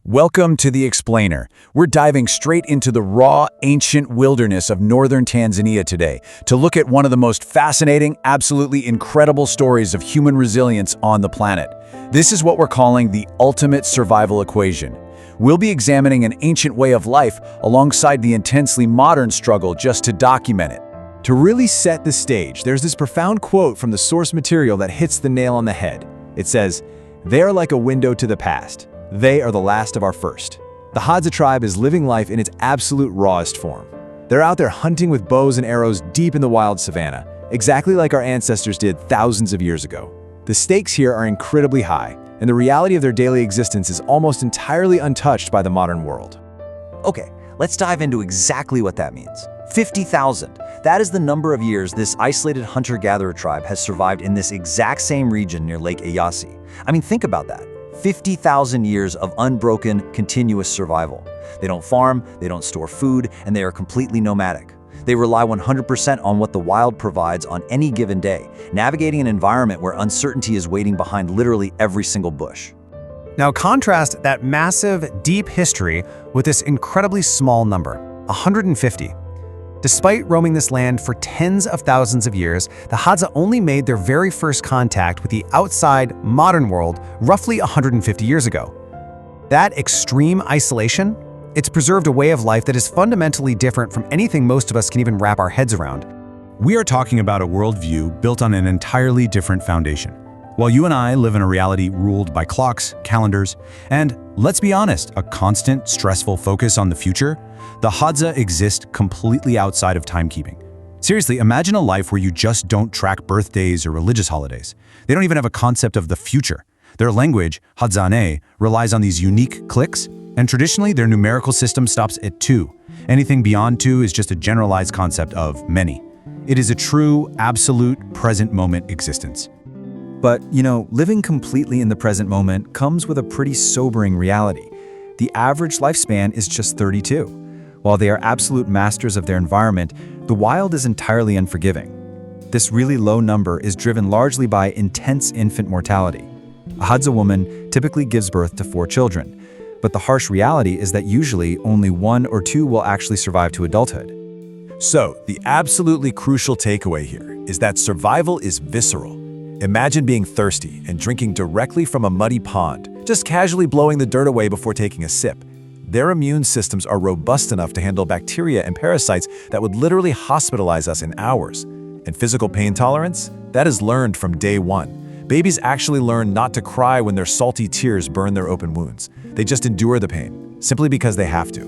Welcome to The Explainer. We're diving straight into the raw, ancient wilderness of Northern Tanzania today to look at one of the most fascinating, absolutely incredible stories of human resilience on the planet. This is what we're calling the ultimate survival equation. We'll be examining an ancient way of life alongside the intensely modern struggle just to document it. To really set the stage, there's this profound quote from the source material that hits the nail on the head. It says, "They are like a window to the past. They are the last of our first." The Hadza tribe is living life in its absolute rawest form. They're out there hunting with bows and arrows deep in the wild savanna, exactly like our ancestors did thousands of years ago. The stakes here are incredibly high, and the reality of their daily existence is almost entirely untouched by the modern world. Okay, let's dive into exactly what that means. 50,000. That is the number of years this isolated hunter-gatherer tribe has survived in this exact same region near Lake Eyasi. I mean, think about that. 50,000 years of unbroken, continuous survival. They don't farm, they don't store food, and they are completely nomadic. They rely 100% on what the wild provides on any given day, navigating an environment where uncertainty is waiting behind literally every single bush. Now contrast that massive, deep history with this incredibly small number, 150. Despite roaming this land for tens of thousands of years, the Hadza only made their very first contact with the outside, modern world roughly 150 years ago. That extreme isolation, it's preserved a way of life that is fundamentally different from anything most of us can even wrap our heads around. We are talking about a worldview built on an entirely different foundation. While you and I live in a reality ruled by clocks, calendars, and, let's be honest, a constant, stressful focus on the future, the Hadza exist completely outside of timekeeping. Seriously, imagine a life where you just don't track birthdays or religious holidays. They don't even have a concept of the future. Their language, Hadzane, relies on these unique clicks, and traditionally their numerical system stops at 2. Anything beyond 2 is just a generalized concept of many. It is a true, absolute, present moment existence. But, living completely in the present moment comes with a pretty sobering reality. The average lifespan is just 32. While they are absolute masters of their environment, the wild is entirely unforgiving. This really low number is driven largely by intense infant mortality. A Hadza woman typically gives birth to 4 children, but the harsh reality is that usually only 1 or 2 will actually survive to adulthood. So, the absolutely crucial takeaway here is that survival is visceral. Imagine being thirsty and drinking directly from a muddy pond, just casually blowing the dirt away before taking a sip. Their immune systems are robust enough to handle bacteria and parasites that would literally hospitalize us in hours. And physical pain tolerance? That is learned from day one. Babies actually learn not to cry when their salty tears burn their open wounds. They just endure the pain, simply because they have to.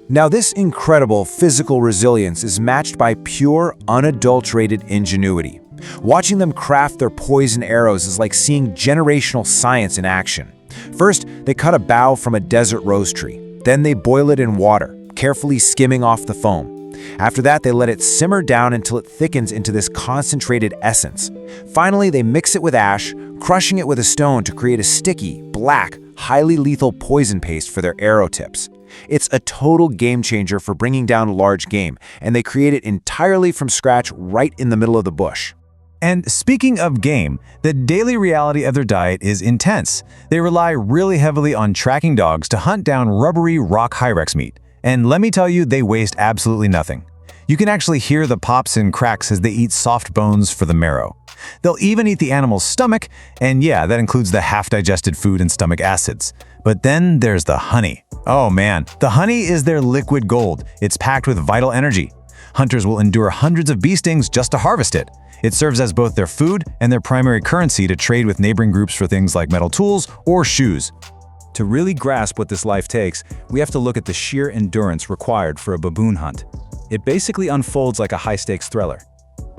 Now, this incredible physical resilience is matched by pure, unadulterated ingenuity. Watching them craft their poison arrows is like seeing generational science in action. First, they cut a bough from a desert rose tree. Then they boil it in water, carefully skimming off the foam. After that, they let it simmer down until it thickens into this concentrated essence. Finally, they mix it with ash, crushing it with a stone to create a sticky, black, highly lethal poison paste for their arrow tips. It's a total game changer for bringing down large game, and they create it entirely from scratch right in the middle of the bush. And speaking of game, the daily reality of their diet is intense. They rely really heavily on tracking dogs to hunt down rubbery rock hyrax meat. And let me tell you, they waste absolutely nothing. You can actually hear the pops and cracks as they eat soft bones for the marrow. They'll even eat the animal's stomach, and yeah, that includes the half-digested food and stomach acids. But then there's the honey. Oh man, the honey is their liquid gold. It's packed with vital energy. Hunters will endure hundreds of bee stings just to harvest it. It serves as both their food and their primary currency to trade with neighboring groups for things like metal tools or shoes. To really grasp what this life takes, we have to look at the sheer endurance required for a baboon hunt. It basically unfolds like a high-stakes thriller.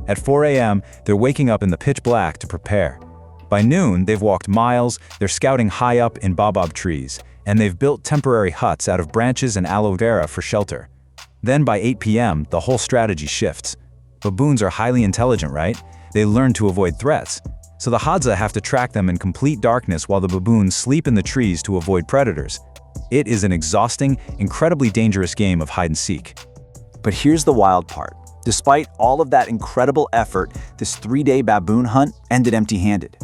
At 4 a.m., they're waking up in the pitch black to prepare. By noon, they've walked miles, they're scouting high up in baobab trees, and they've built temporary huts out of branches and aloe vera for shelter. Then by 8 p.m., the whole strategy shifts. Baboons are highly intelligent, right? They learn to avoid threats. So the Hadza have to track them in complete darkness while the baboons sleep in the trees to avoid predators. It is an exhausting, incredibly dangerous game of hide and seek. But here's the wild part. Despite all of that incredible effort, this 3-day baboon hunt ended empty-handed.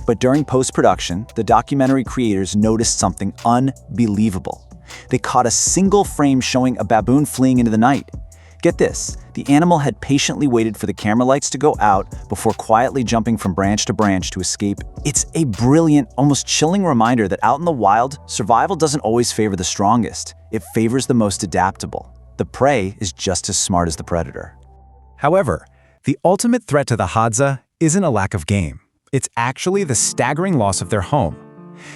But during post-production, the documentary creators noticed something unbelievable. They caught a single frame showing a baboon fleeing into the night. Get this, the animal had patiently waited for the camera lights to go out before quietly jumping from branch to branch to escape. It's a brilliant, almost chilling reminder that out in the wild, survival doesn't always favor the strongest. It favors the most adaptable. The prey is just as smart as the predator. However, the ultimate threat to the Hadza isn't a lack of game. It's actually the staggering loss of their home.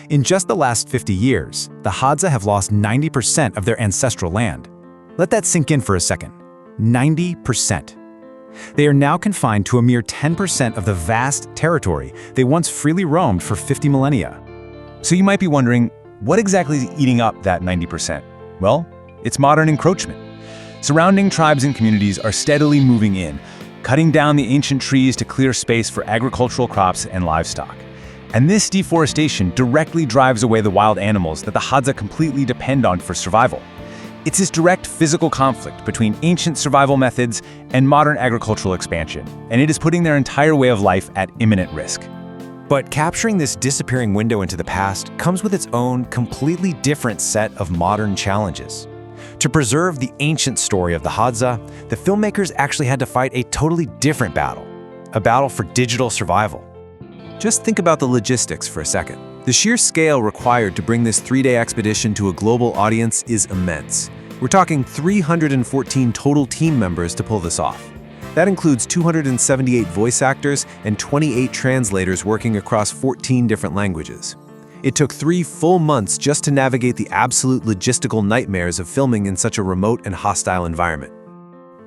In just the last 50 years, the Hadza have lost 90% of their ancestral land. Let that sink in for a second. 90%. They are now confined to a mere 10% of the vast territory they once freely roamed for 50 millennia. So you might be wondering, what exactly is eating up that 90%? Well, it's modern encroachment. Surrounding tribes and communities are steadily moving in, cutting down the ancient trees to clear space for agricultural crops and livestock. And this deforestation directly drives away the wild animals that the Hadza completely depend on for survival. It's this direct physical conflict between ancient survival methods and modern agricultural expansion, and it is putting their entire way of life at imminent risk. But capturing this disappearing window into the past comes with its own completely different set of modern challenges. To preserve the ancient story of the Hadza, the filmmakers actually had to fight a totally different battle, a battle for digital survival. Just think about the logistics for a second. The sheer scale required to bring this 3-day expedition to a global audience is immense. We're talking 314 total team members to pull this off. That includes 278 voice actors and 28 translators working across 14 different languages. It took 3 full months just to navigate the absolute logistical nightmares of filming in such a remote and hostile environment.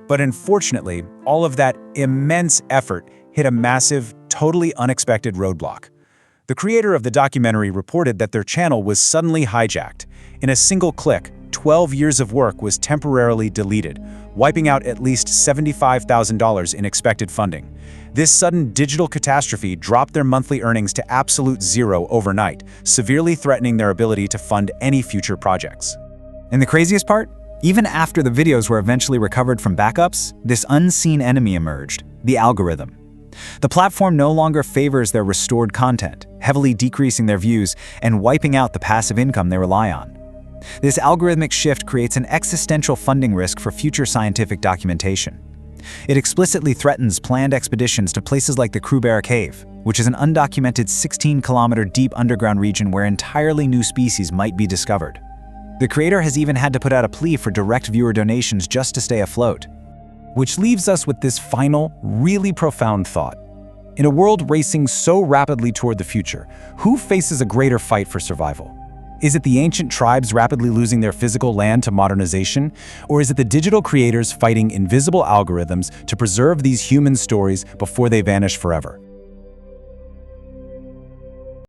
But unfortunately, all of that immense effort hit a massive, totally unexpected roadblock. The creator of the documentary reported that their channel was suddenly hijacked. In a single click, 12 years of work was temporarily deleted, wiping out at least $75,000 in expected funding. This sudden digital catastrophe dropped their monthly earnings to absolute zero overnight, severely threatening their ability to fund any future projects. And the craziest part? Even after the videos were eventually recovered from backups, this unseen enemy emerged, the algorithm. The platform no longer favors their restored content, heavily decreasing their views and wiping out the passive income they rely on. This algorithmic shift creates an existential funding risk for future scientific documentation. It explicitly threatens planned expeditions to places like the Krubera Cave, which is an undocumented 16-kilometer deep underground region where entirely new species might be discovered. The creator has even had to put out a plea for direct viewer donations just to stay afloat. Which leaves us with this final, really profound thought. In a world racing so rapidly toward the future, who faces a greater fight for survival? Is it the ancient tribes rapidly losing their physical land to modernization? Or is it the digital creators fighting invisible algorithms to preserve these human stories before they vanish forever?